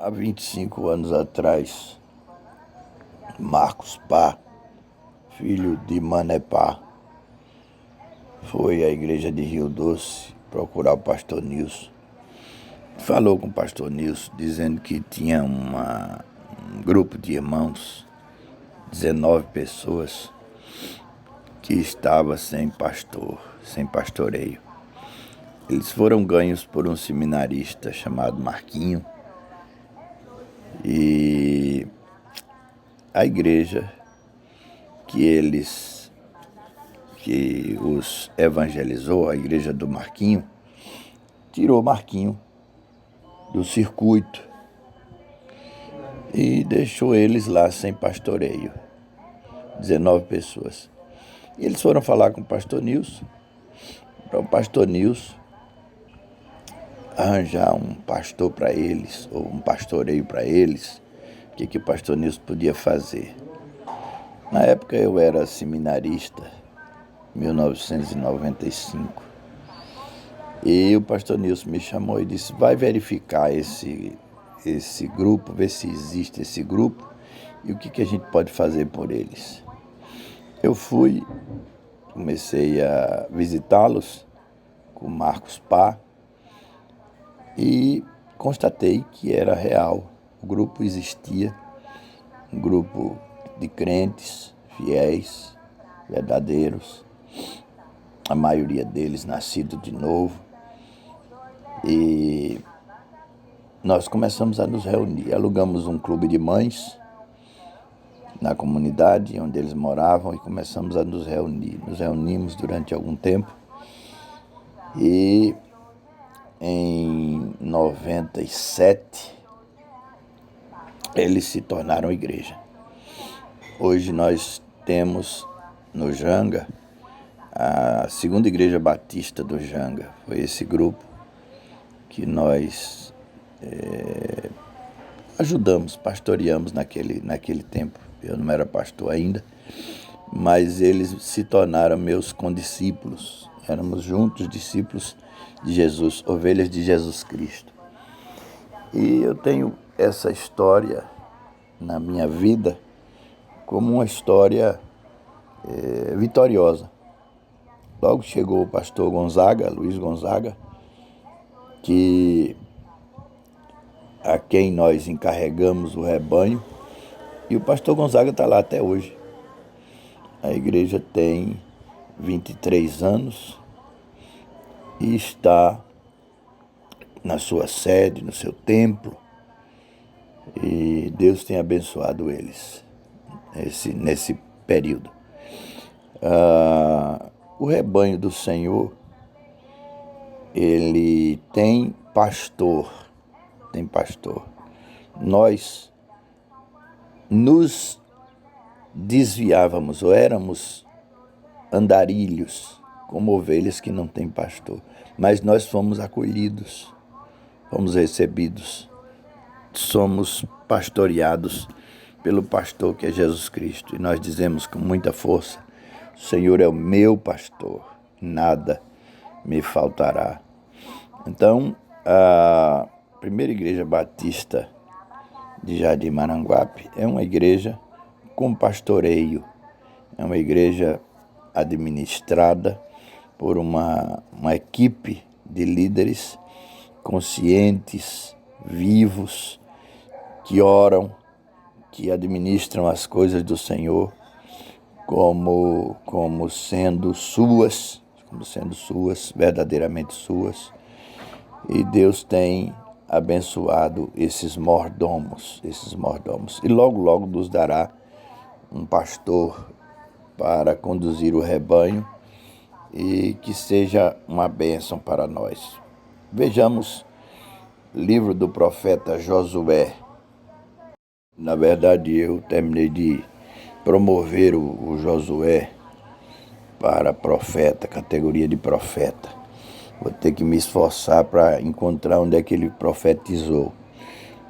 Há 25 anos atrás, Marcos Pá, filho de Mané Pá, foi à igreja de Rio Doce procurar o pastor Nilson. Falou com o pastor Nilson, dizendo que tinha um grupo de irmãos, 19 pessoas, que estava sem pastor, sem pastoreio. Eles foram ganhos por um seminarista chamado Marquinho, e a igreja que os evangelizou, a igreja do Marquinho, tirou Marquinho do circuito e deixou eles lá sem pastoreio, 19 pessoas. E eles foram falar com o pastor Nilson, para o pastor Nilson arranjar um pastor para eles, ou um pastoreio para eles, o que o pastor Nilson podia fazer. Na época eu era seminarista, 1995, e o pastor Nilson me chamou e disse: vai verificar esse grupo, ver se existe esse grupo e o que a gente pode fazer por eles. Eu fui, comecei a visitá-los com Marcos Pá e constatei que era real. O grupo existia, um grupo de crentes, fiéis, verdadeiros, a maioria deles nascido de novo. E nós começamos a nos reunir. Alugamos um clube de mães na comunidade onde eles moravam e começamos a nos reunir. Nos reunimos durante algum tempo e em 97 eles se tornaram igreja. Hoje nós temos no Janga a segunda igreja batista do Janga. Foi esse grupo que nós ajudamos, pastoreamos naquele tempo. Eu não era pastor ainda, mas eles se tornaram meus condiscípulos. Éramos juntos discípulos de Jesus, ovelhas de Jesus Cristo. E eu tenho essa história na minha vida como uma história vitoriosa. Logo chegou o pastor Gonzaga, Luiz Gonzaga, a quem nós encarregamos o rebanho, e o pastor Gonzaga está lá até hoje. A igreja tem 23 anos e está na sua sede, no seu templo, e Deus tem abençoado eles nesse período. O rebanho do Senhor, ele tem pastor. Nós nos desviávamos, ou éramos andarilhos, como ovelhas que não têm pastor. Mas nós fomos acolhidos, fomos recebidos, somos pastoreados pelo pastor que é Jesus Cristo. E nós dizemos com muita força: o Senhor é o meu pastor, nada me faltará. Então, a primeira igreja batista de Jardim Maranguape é uma igreja com pastoreio, é uma igreja administrada por uma equipe de líderes conscientes, vivos, que oram, que administram as coisas do Senhor como sendo suas, verdadeiramente suas. E Deus tem abençoado esses mordomos. E logo nos dará um pastor para conduzir o rebanho e que seja uma bênção para nós. Vejamos o livro do profeta Josué. Na verdade, eu terminei de promover o Josué para profeta, categoria de profeta. Vou ter que me esforçar para encontrar onde é que ele profetizou.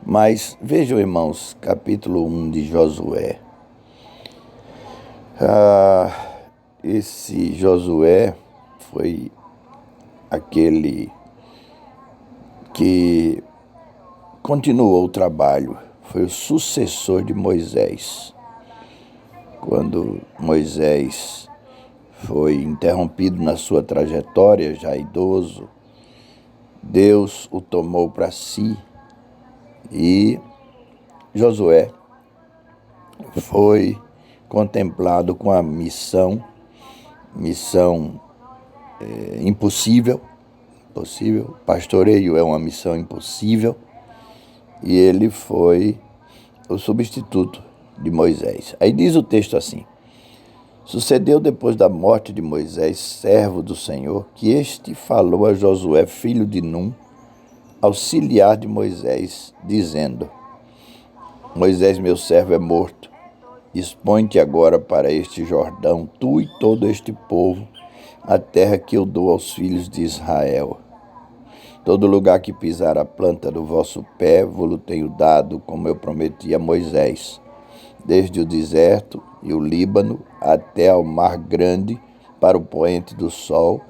Mas vejam, irmãos, capítulo 1 de Josué. Esse Josué foi aquele que continuou o trabalho, foi o sucessor de Moisés. Quando Moisés foi interrompido na sua trajetória, já idoso, Deus o tomou para si e Josué foi contemplado com a missão impossível, pastoreio é uma missão impossível, e ele foi o substituto de Moisés. Aí diz o texto assim: sucedeu depois da morte de Moisés, servo do Senhor, que este falou a Josué, filho de Num, auxiliar de Moisés, dizendo: Moisés, meu servo, é morto. Expõe-te agora para este Jordão, tu e todo este povo, a terra que eu dou aos filhos de Israel. Todo lugar que pisar a planta do vosso pé, vou-lo tenho dado, como eu prometi a Moisés, desde o deserto e o Líbano até ao mar grande, para o poente do sol,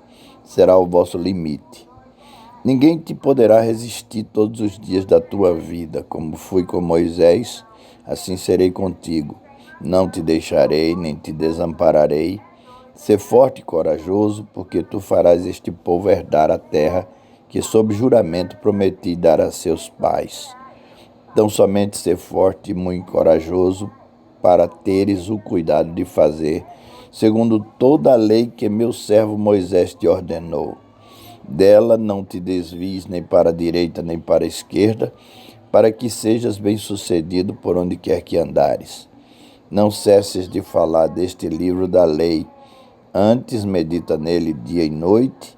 será o vosso limite. Ninguém te poderá resistir todos os dias da tua vida, como fui com Moisés, assim serei contigo. Não te deixarei, nem te desampararei. Sê forte e corajoso, porque tu farás este povo herdar a terra que sob juramento prometi dar a seus pais. Então somente ser forte e muito corajoso, para teres o cuidado de fazer, segundo toda a lei que meu servo Moisés te ordenou. Dela não te desvies nem para a direita nem para a esquerda, para que sejas bem-sucedido por onde quer que andares. Não cesses de falar deste livro da lei, antes medita nele dia e noite,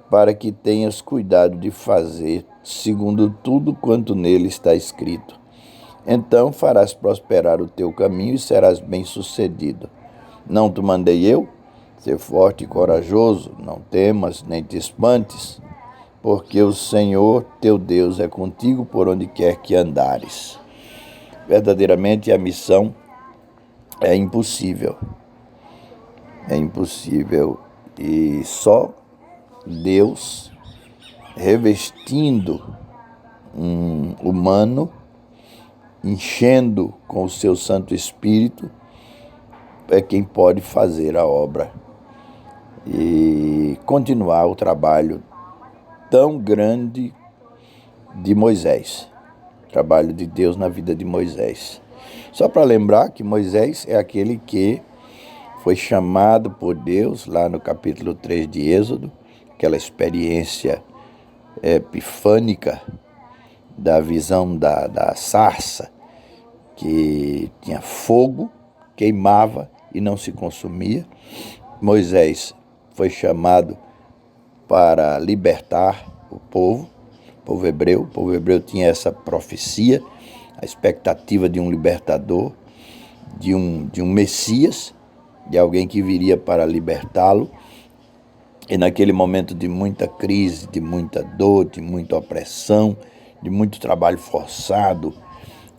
para que tenhas cuidado de fazer segundo tudo quanto nele está escrito. Então farás prosperar o teu caminho e serás bem-sucedido. Não te mandei eu? Ser forte e corajoso, não temas nem te espantes, porque o Senhor teu Deus é contigo por onde quer que andares. Verdadeiramente a missão é impossível. É impossível, e só Deus, revestindo um humano, enchendo com o seu Santo Espírito, é quem pode fazer a obra e continuar o trabalho tão grande de Moisés, trabalho de Deus na vida de Moisés. Só para lembrar que Moisés é aquele que foi chamado por Deus lá no capítulo 3 de Êxodo, aquela experiência epifânica da visão da sarça, que tinha fogo, queimava e não se consumia. Moisés foi chamado para libertar o povo hebreu. O povo hebreu tinha essa profecia, a expectativa de um libertador, de um Messias, de alguém que viria para libertá-lo. E naquele momento de muita crise, de muita dor, de muita opressão, de muito trabalho forçado,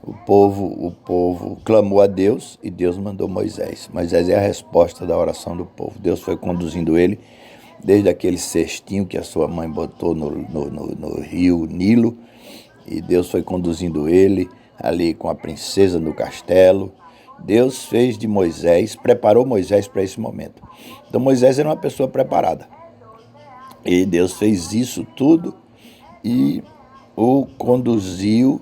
o povo clamou a Deus e Deus mandou Moisés. Moisés é a resposta da oração do povo. Deus foi conduzindo ele desde aquele cestinho que a sua mãe botou no rio Nilo, e Deus foi conduzindo ele ali com a princesa no castelo. Deus fez de Moisés, preparou Moisés para esse momento. Então Moisés era uma pessoa preparada. E Deus fez isso tudo e o conduziu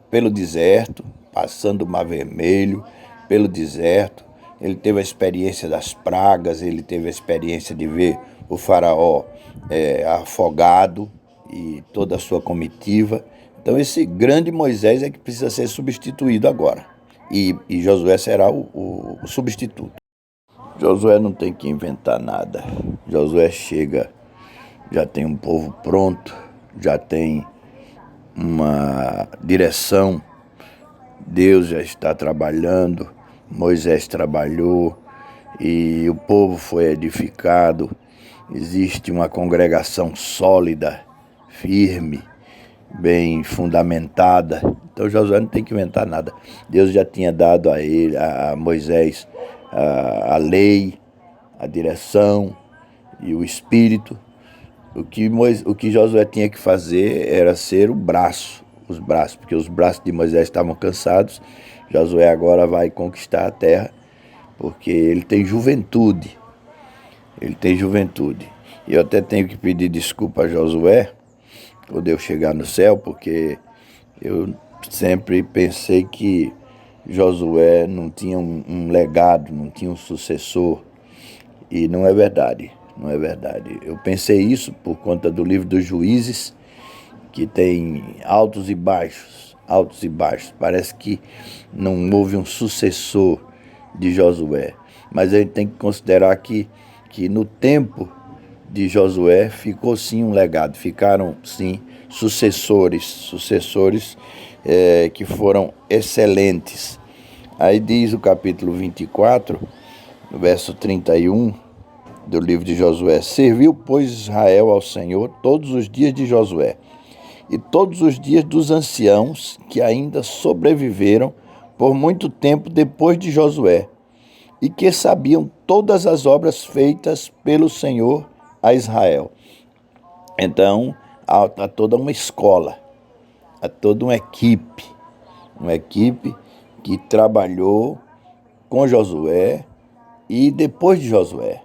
pelo deserto, passando o Mar Vermelho, pelo deserto. Ele teve a experiência das pragas, ele teve a experiência de ver o faraó afogado e toda a sua comitiva. Então esse grande Moisés é que precisa ser substituído agora. E Josué será o substituto. Josué não tem que inventar nada. Josué chega, já tem um povo pronto, já tem uma direção. Deus já está trabalhando, Moisés trabalhou e o povo foi edificado. Existe uma congregação sólida, firme, bem fundamentada. Então Josué não tem que inventar nada. Deus já tinha dado a Moisés a lei, a direção e o Espírito. O que Josué tinha que fazer era ser os braços, porque os braços de Moisés estavam cansados. Josué agora vai conquistar a terra, porque ele tem juventude. E eu até tenho que pedir desculpa a Josué, quando eu chegar no céu, porque eu sempre pensei que Josué não tinha um legado, não tinha um sucessor. E não é verdade, não é verdade. Eu pensei isso por conta do livro dos Juízes, que tem altos e baixos, altos e baixos. Parece que não houve um sucessor de Josué. Mas a gente tem que considerar que no tempo de Josué ficou sim um legado, ficaram sim sucessores que foram excelentes. Aí diz o capítulo 24, no verso 31 do livro de Josué: serviu, pois, Israel ao Senhor todos os dias de Josué e todos os dias dos anciãos que ainda sobreviveram por muito tempo depois de Josué, e que sabiam todas as obras feitas pelo Senhor a Israel. Então, há toda uma escola, há toda uma equipe que trabalhou com Josué e depois de Josué.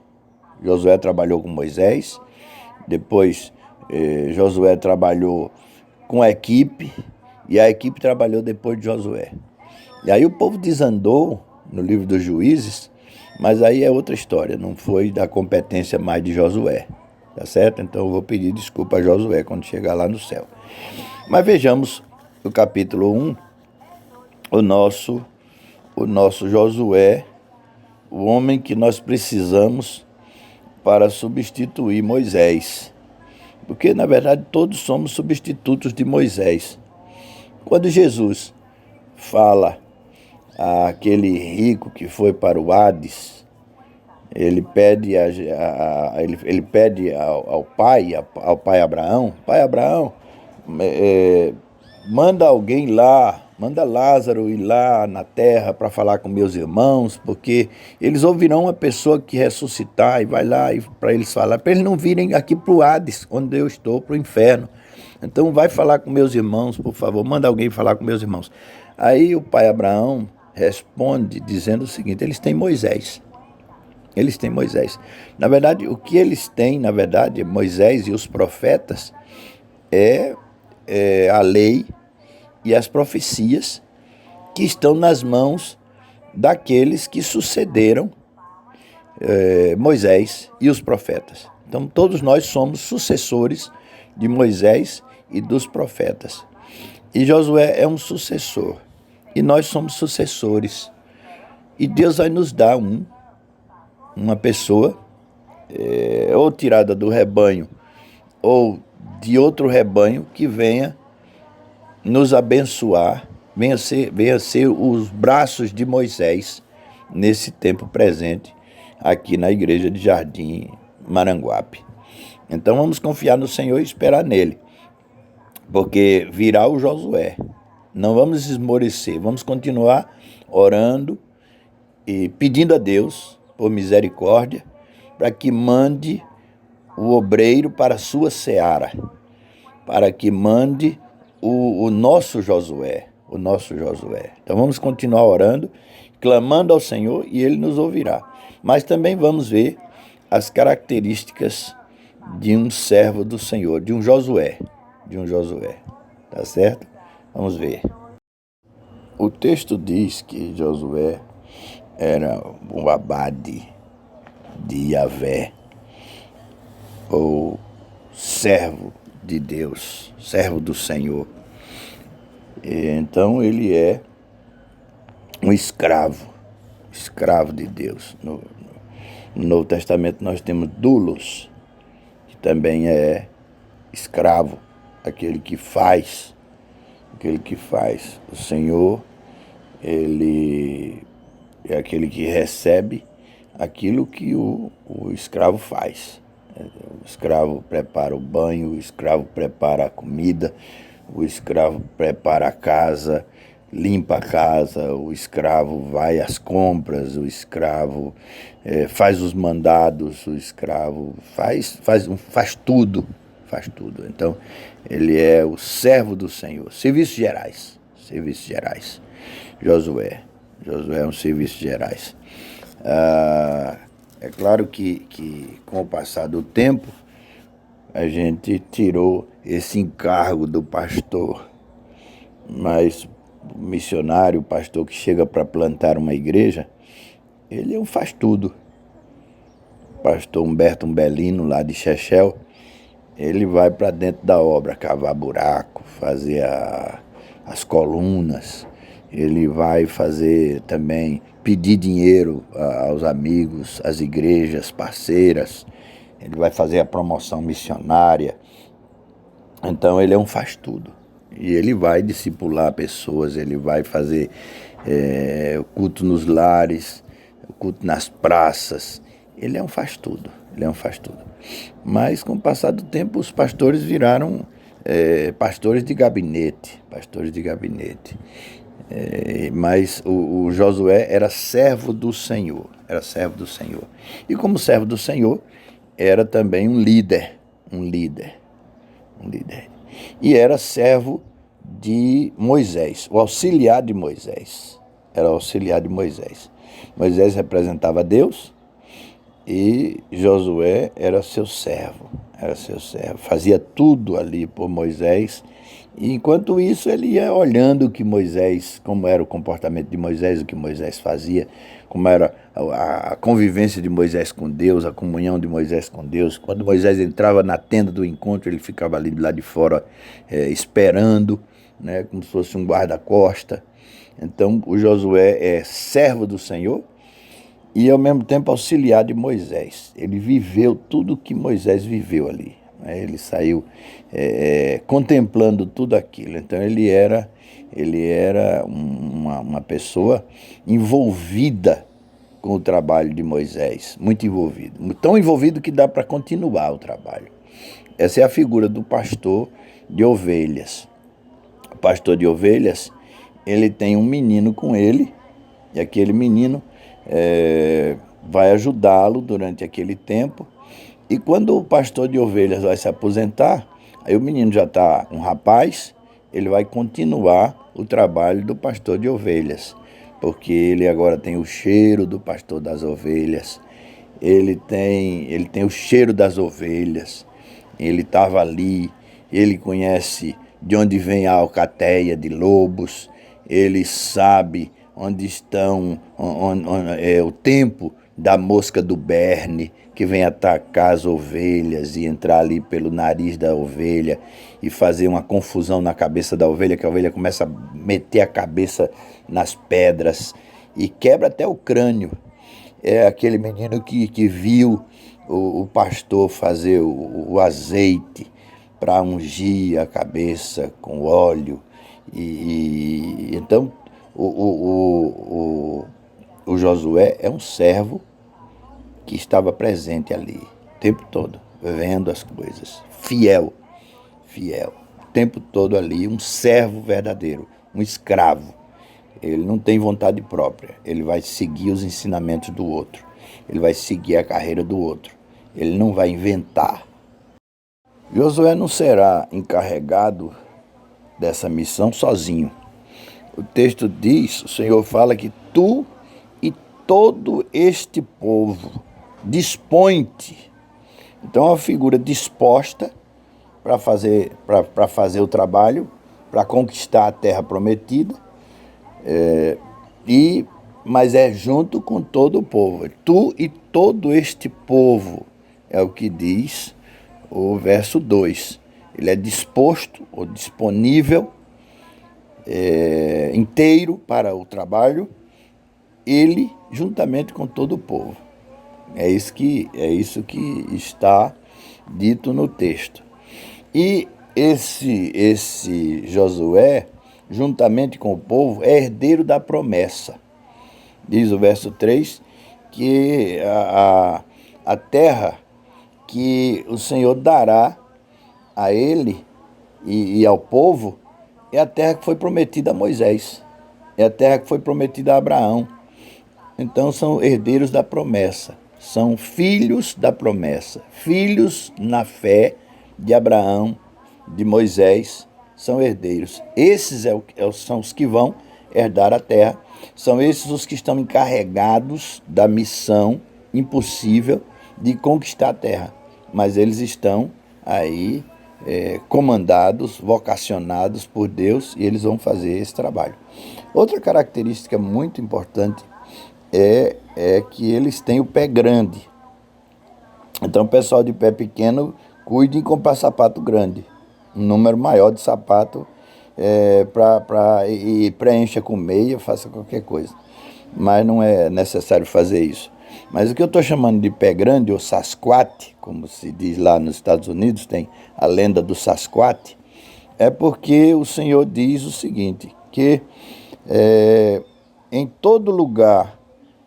Josué trabalhou com Moisés, depois Josué trabalhou com a equipe e a equipe trabalhou depois de Josué. E aí o povo desandou no livro dos Juízes, mas aí é outra história, não foi da competência mais de Josué, tá certo? Então eu vou pedir desculpa a Josué quando chegar lá no céu. Mas vejamos no capítulo 1, o nosso Josué, o homem que nós precisamos para substituir Moisés. Porque, na verdade, todos somos substitutos de Moisés. Quando Jesus fala àquele rico que foi para o Hades, ele pede, ele pede ao pai Abraão: pai Abraão, manda alguém lá, manda Lázaro ir lá na terra para falar com meus irmãos, porque eles ouvirão uma pessoa que ressuscitar e vai lá para eles falar, para eles não virem aqui para o Hades, onde eu estou, para o inferno. Então vai falar com meus irmãos, por favor, manda alguém falar com meus irmãos. Aí o pai Abraão responde dizendo o seguinte: eles têm Moisés. Eles têm Moisés. Na verdade, o que eles têm, na verdade, Moisés e os profetas, é a lei e as profecias que estão nas mãos daqueles que sucederam Moisés e os profetas. Então, todos nós somos sucessores de Moisés e dos profetas. E Josué é um sucessor. E nós somos sucessores. E Deus vai nos dar uma pessoa, ou tirada do rebanho, ou de outro rebanho, que venha nos abençoar, venha ser os braços de Moisés nesse tempo presente aqui na igreja de Jardim Maranguape. Então vamos confiar no Senhor e esperar nele, porque virá o Josué. Não vamos esmorecer, vamos continuar orando e pedindo a Deus por misericórdia para que mande o obreiro para a sua seara, para que mande o nosso Josué, o nosso Josué. Então vamos continuar orando, clamando ao Senhor e Ele nos ouvirá. Mas também vamos ver as características de um servo do Senhor, de um Josué, tá certo? Vamos ver. O texto diz que Josué era um abade de Yahvé, ou servo de Deus, servo do Senhor. E então ele é um escravo de Deus. No Novo Testamento nós temos doulos, que também é escravo, aquele que faz. O Senhor, ele é aquele que recebe aquilo que o escravo faz. O escravo prepara o banho, o escravo prepara a comida, o escravo prepara a casa, limpa a casa, o escravo vai às compras, o escravo faz os mandados, o escravo faz tudo, faz tudo. Então, ele é o servo do Senhor. Serviços gerais, serviços gerais. Josué é um serviços gerais. É claro que com o passar do tempo, a gente tirou esse encargo do pastor, mas o missionário, o pastor que chega para plantar uma igreja, ele faz tudo. O pastor Humberto Umbelino, lá de Chechel, ele vai para dentro da obra, cavar buraco, fazer as colunas, ele vai fazer também, pedir dinheiro aos amigos, às igrejas parceiras, ele vai fazer a promoção missionária. Então ele faz tudo. E ele vai discipular pessoas, ele vai fazer o culto nos lares, o culto nas praças. Ele faz tudo, ele faz tudo. Mas com o passar do tempo os pastores viraram pastores de gabinete, mas o Josué era servo do Senhor, E como servo do Senhor, era também um líder. E era servo de Moisés, o auxiliar de Moisés. Era o auxiliar de Moisés. Moisés representava Deus e Josué era seu servo. Fazia tudo ali por Moisés. E enquanto isso, ele ia olhando como era o comportamento de Moisés, o que Moisés fazia, como era a convivência de Moisés com Deus, a comunhão de Moisés com Deus. Quando Moisés entrava na tenda do encontro, ele ficava ali do lado de fora esperando, né, como se fosse um guarda-costa. Então, o Josué é servo do Senhor e, ao mesmo tempo, auxiliar de Moisés. Ele viveu tudo o que Moisés viveu ali. Ele saiu contemplando tudo aquilo. Então ele era uma pessoa envolvida com o trabalho de Moisés, muito envolvido, tão envolvido que dá para continuar o trabalho. Essa é a figura do pastor de ovelhas. O pastor de ovelhas, ele tem um menino com ele, e aquele menino vai ajudá-lo durante aquele tempo. E quando o pastor de ovelhas vai se aposentar, aí o menino já está um rapaz, ele vai continuar o trabalho do pastor de ovelhas, porque ele agora tem o cheiro do pastor das ovelhas, ele tem o cheiro das ovelhas, ele estava ali, ele conhece de onde vem a alcateia de lobos, ele sabe onde estão, o tempo da mosca do berne, que vem atacar as ovelhas e entrar ali pelo nariz da ovelha e fazer uma confusão na cabeça da ovelha, que a ovelha começa a meter a cabeça nas pedras e quebra até o crânio. É aquele menino que viu o pastor fazer o azeite para ungir a cabeça com óleo. Então, o Josué é um servo que estava presente ali o tempo todo, vendo as coisas, fiel, o tempo todo ali, um servo verdadeiro, um escravo. Ele não tem vontade própria, ele vai seguir os ensinamentos do outro, ele vai seguir a carreira do outro, ele não vai inventar. Josué não será encarregado dessa missão sozinho. O texto diz, o Senhor fala que tu e todo este povo dispõe-te. Então é uma figura disposta para fazer o trabalho, para conquistar a terra prometida, mas é junto com todo o povo. Tu e todo este povo, é o que diz o verso 2. Ele é disposto ou disponível inteiro para o trabalho, ele juntamente com todo o povo. É isso que está dito no texto. E esse Josué, juntamente com o povo, é herdeiro da promessa. Diz o verso 3 que a terra que o Senhor dará a ele e ao povo é a terra que foi prometida a Moisés. É a terra que foi prometida a Abraão. Então são herdeiros da promessa, são filhos da promessa, filhos na fé de Abraão, de Moisés, são herdeiros. Esses são os que vão herdar a terra, são esses os que estão encarregados da missão impossível de conquistar a terra. Mas eles estão aí comandados, vocacionados por Deus, e eles vão fazer esse trabalho. Outra característica muito importante é que eles têm o pé grande. Então, o pessoal de pé pequeno, cuide em comprar sapato grande. Um número maior de sapato e preencha com meia, faça qualquer coisa. Mas não é necessário fazer isso. Mas o que eu estou chamando de pé grande, ou Sasquatch, como se diz lá nos Estados Unidos, tem a lenda do Sasquatch, é porque o Senhor diz o seguinte, que em todo lugar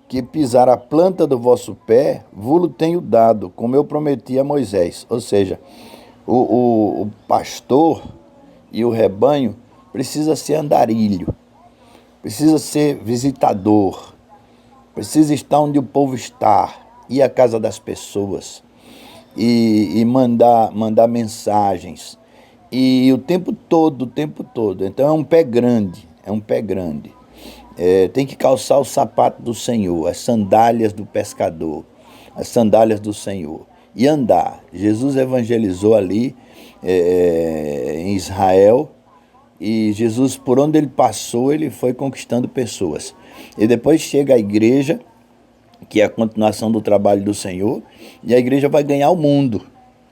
que pisar a planta do vosso pé, vos tenho dado, como eu prometi a Moisés. Ou seja, o pastor e o rebanho precisa ser andarilho, precisa ser visitador, precisa estar onde o povo está, ir à casa das pessoas e mandar mensagens. E o tempo todo. Então é um pé grande, tem que calçar o sapato do Senhor, as sandálias do pescador, as sandálias do Senhor. E andar. Jesus evangelizou ali em Israel, e Jesus, por onde ele passou, ele foi conquistando pessoas. E depois chega a igreja, que é a continuação do trabalho do Senhor, e a igreja vai ganhar o mundo.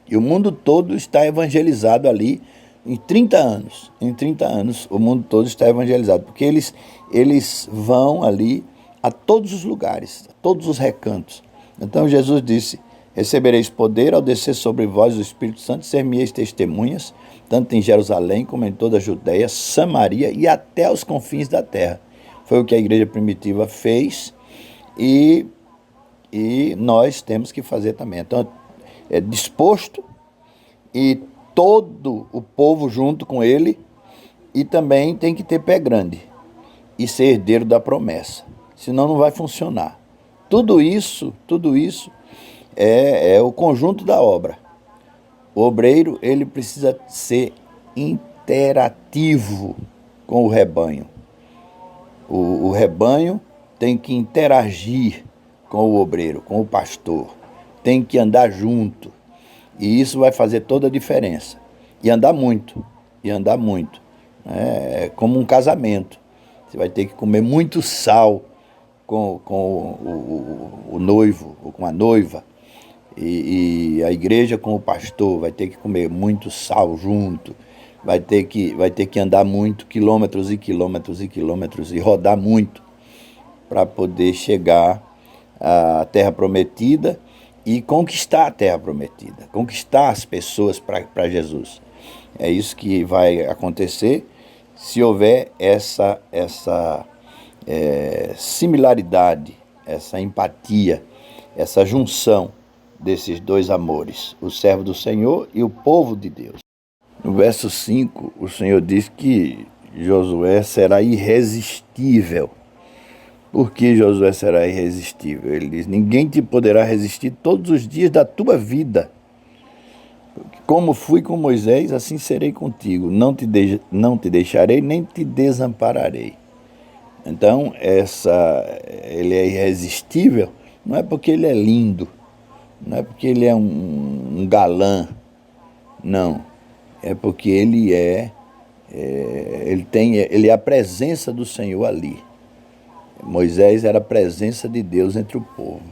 E o mundo todo está evangelizado ali em 30 anos. Em 30 anos o mundo todo está evangelizado, porque eles vão ali a todos os lugares, a todos os recantos. Então Jesus disse: recebereis poder ao descer sobre vós o Espírito Santo, ser-me-eis testemunhas, tanto em Jerusalém como em toda a Judéia, Samaria e até os confins da terra. Foi o que a igreja primitiva fez e nós temos que fazer também. Então, é disposto e todo o povo junto com ele, e também tem que ter pé grande e ser herdeiro da promessa, senão não vai funcionar. Tudo isso é o conjunto da obra. O obreiro, ele precisa ser interativo com o rebanho. O rebanho tem que interagir com o obreiro, com o pastor, tem que andar junto, e isso vai fazer toda a diferença. E andar muito. É como um casamento. Você vai ter que comer muito sal com o noivo ou com a noiva, e a igreja com o pastor vai ter que comer muito sal junto, vai ter que andar muito, quilômetros e quilômetros e quilômetros, e rodar muito para poder chegar à terra prometida e conquistar a terra prometida, conquistar as pessoas para Jesus. É isso que vai acontecer se houver essa similaridade, essa empatia, essa junção desses dois amores, o servo do Senhor e o povo de Deus. No verso 5, o Senhor diz que Josué será irresistível. Por que Josué será irresistível? Ele diz: ninguém te poderá resistir todos os dias da tua vida. Como fui com Moisés, assim serei contigo. Não te deixarei, nem te desampararei. Então, ele é irresistível, não é porque ele é lindo, não é porque ele é um galã, não. É porque ele é a presença do Senhor ali. Moisés era a presença de Deus entre o povo.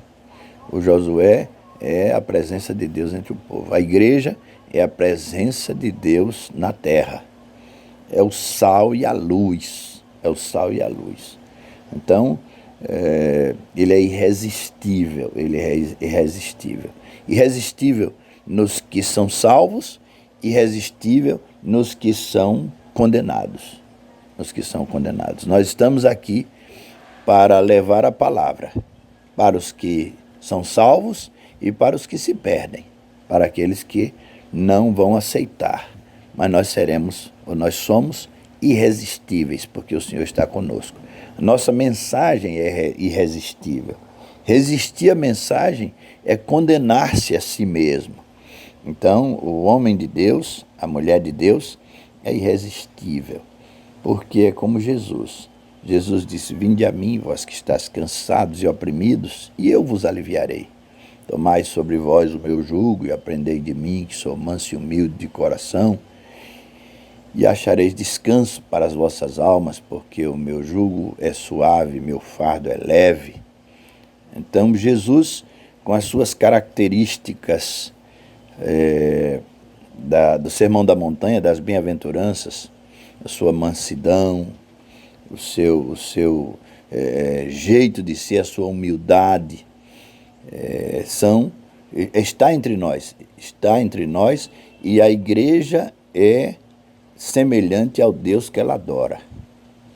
O Josué é a presença de Deus entre o povo. A igreja é a presença de Deus na terra. É o sal e a luz. Então, ele é irresistível. Irresistível nos que são salvos, irresistível nos que são condenados. Nós estamos aqui para levar a palavra para os que são salvos e para os que se perdem, para aqueles que não vão aceitar. Mas nós somos irresistíveis, porque o Senhor está conosco. Nossa mensagem é irresistível. Resistir à mensagem é condenar-se a si mesmo. Então, o homem de Deus, a mulher de Deus, é irresistível, porque é como Jesus. Jesus disse: vinde a mim, vós que estáis cansados e oprimidos, e eu vos aliviarei. Tomai sobre vós o meu jugo e aprendei de mim, que sou manso e humilde de coração, e achareis descanso para as vossas almas, porque o meu jugo é suave, meu fardo é leve. Então, Jesus, com as suas características do Sermão da Montanha, das bem-aventuranças, a sua mansidão, o seu jeito de ser, a sua humildade, está entre nós, e a igreja é semelhante ao Deus que ela adora.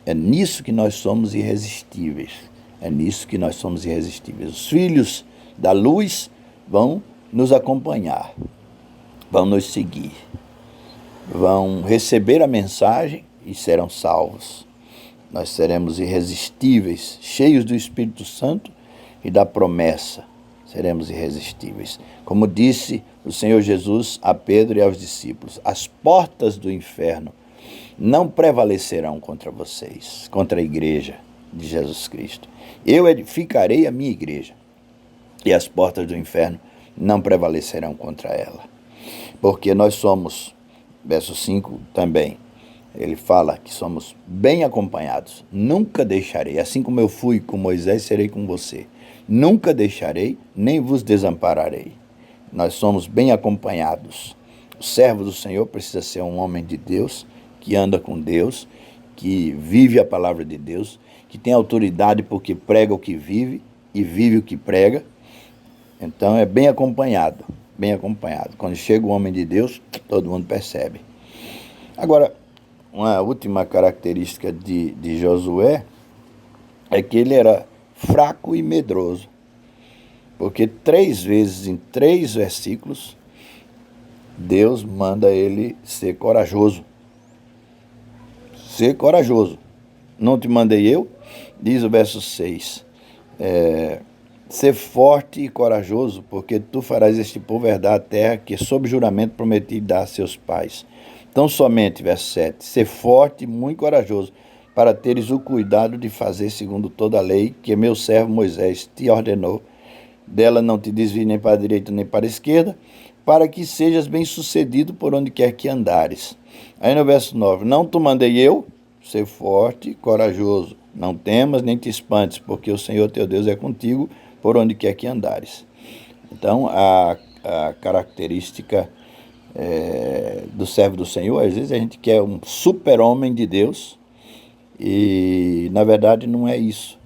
É nisso que nós somos irresistíveis. Os filhos da luz vão nos acompanhar, vão nos seguir, vão receber a mensagem e serão salvos. Nós seremos irresistíveis, cheios do Espírito Santo e da promessa. Seremos irresistíveis. Como disse o Senhor Jesus a Pedro e aos discípulos: as portas do inferno não prevalecerão contra vocês, contra a igreja de Jesus Cristo. Eu edificarei a minha igreja, e as portas do inferno não prevalecerão contra ela. Porque nós somos, verso 5 também, ele fala que somos bem acompanhados. Nunca deixarei, assim como eu fui com Moisés, serei com você. Nunca deixarei, nem vos desampararei. Nós somos bem acompanhados. O servo do Senhor precisa ser um homem de Deus, que anda com Deus, que vive a palavra de Deus, que tem autoridade porque prega o que vive e vive o que prega. Então é bem acompanhado, bem acompanhado. Quando chega o homem de Deus, todo mundo percebe. Agora, uma última característica de Josué é que ele era fraco e medroso, porque 3 vezes em 3 versículos Deus manda ele ser corajoso. Ser corajoso. Não te mandei eu? Diz o verso 6. Ser forte e corajoso, porque tu farás este povo herdar a terra que sob juramento prometi dar a seus pais. Então somente, verso 7, ser forte e muito corajoso, para teres o cuidado de fazer segundo toda a lei que meu servo Moisés te ordenou. Dela não te desvie nem para a direita nem para a esquerda, para que sejas bem-sucedido por onde quer que andares. Aí no verso 9, não te mandei eu, ser forte e corajoso, não temas nem te espantes, porque o Senhor teu Deus é contigo por onde quer que andares. Então, a característica do servo do Senhor, às vezes a gente quer um super-homem de Deus, e na verdade não é isso.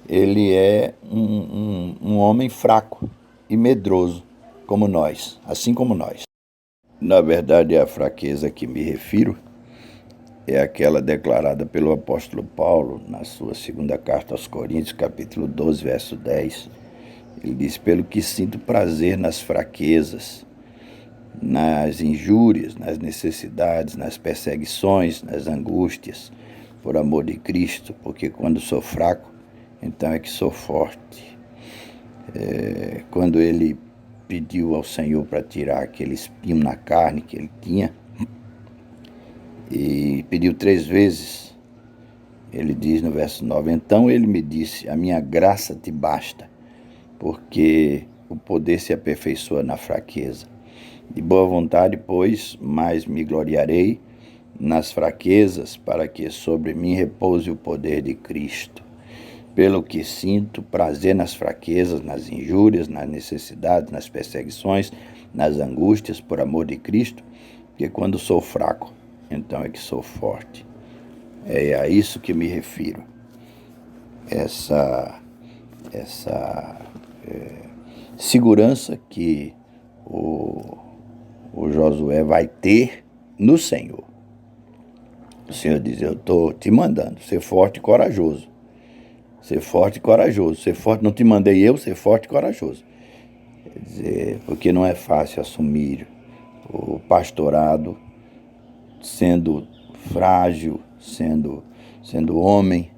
Ele é um homem fraco e medroso, como nós, assim como nós. Na verdade, a fraqueza a que me refiro é aquela declarada pelo apóstolo Paulo na sua segunda carta aos Coríntios, capítulo 12, verso 10. Ele diz: pelo que sinto prazer nas fraquezas, nas injúrias, nas necessidades, nas perseguições, nas angústias, por amor de Cristo, porque quando sou fraco, então é que sou forte. Quando ele pediu ao Senhor para tirar aquele espinho na carne que ele tinha, e pediu 3 vezes, ele diz no verso 9, então ele me disse, a minha graça te basta, porque o poder se aperfeiçoa na fraqueza. De boa vontade, pois, mais me gloriarei nas fraquezas, para que sobre mim repouse o poder de Cristo. Pelo que sinto prazer nas fraquezas, nas injúrias, nas necessidades, nas perseguições, nas angústias, por amor de Cristo, porque quando sou fraco, então é que sou forte. É a isso que me refiro. Essa segurança que o Josué vai ter no Senhor. O Senhor diz, eu estou te mandando ser forte e corajoso. Ser forte e corajoso. Ser forte, não te mandei eu, ser forte e corajoso. Quer dizer, porque não é fácil assumir o pastorado sendo frágil, sendo homem.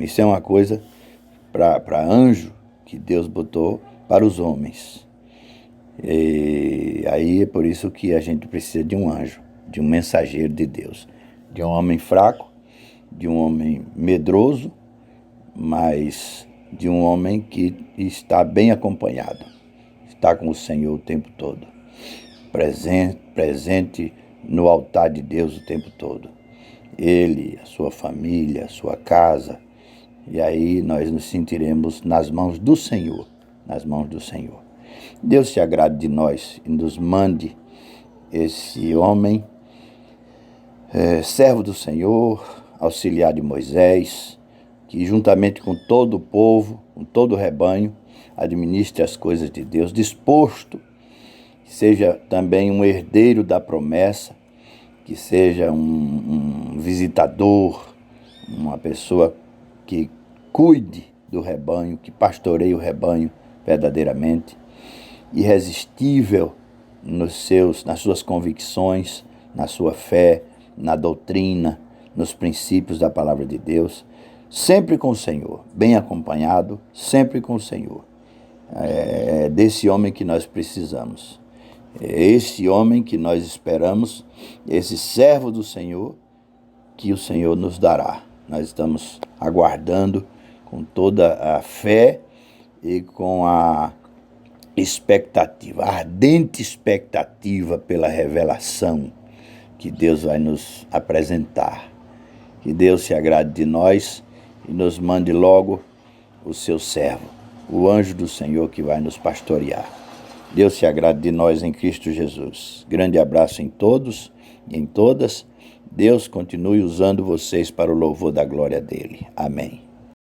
Isso é uma coisa para anjo que Deus botou para os homens. E aí é por isso que a gente precisa de um anjo, de um mensageiro de Deus, de um homem fraco, de um homem medroso, mas de um homem que está bem acompanhado, está com o Senhor o tempo todo, presente no altar de Deus o tempo todo. Ele, a sua família, a sua casa, e aí nós nos sentiremos nas mãos do Senhor, nas mãos do Senhor. Deus se agrade de nós e nos mande esse homem, servo do Senhor, auxiliar de Moisés, que juntamente com todo o povo, com todo o rebanho, administre as coisas de Deus, disposto, que seja também um herdeiro da promessa, que seja um visitador, uma pessoa que cuide do rebanho, que pastoreie o rebanho verdadeiramente, irresistível nas suas convicções, na sua fé, na doutrina, nos princípios da palavra de Deus, sempre com o Senhor, bem acompanhado, sempre com o Senhor. É desse homem que nós precisamos. É esse homem que nós esperamos, esse servo do Senhor, que o Senhor nos dará. Nós estamos aguardando com toda a fé e com a expectativa, a ardente expectativa pela revelação que Deus vai nos apresentar. Que Deus se agrade de nós e nos mande logo o seu servo, o anjo do Senhor que vai nos pastorear. Deus se agrade de nós em Cristo Jesus. Grande abraço em todos e em todas. Deus continue usando vocês para o louvor da glória dele. Amém.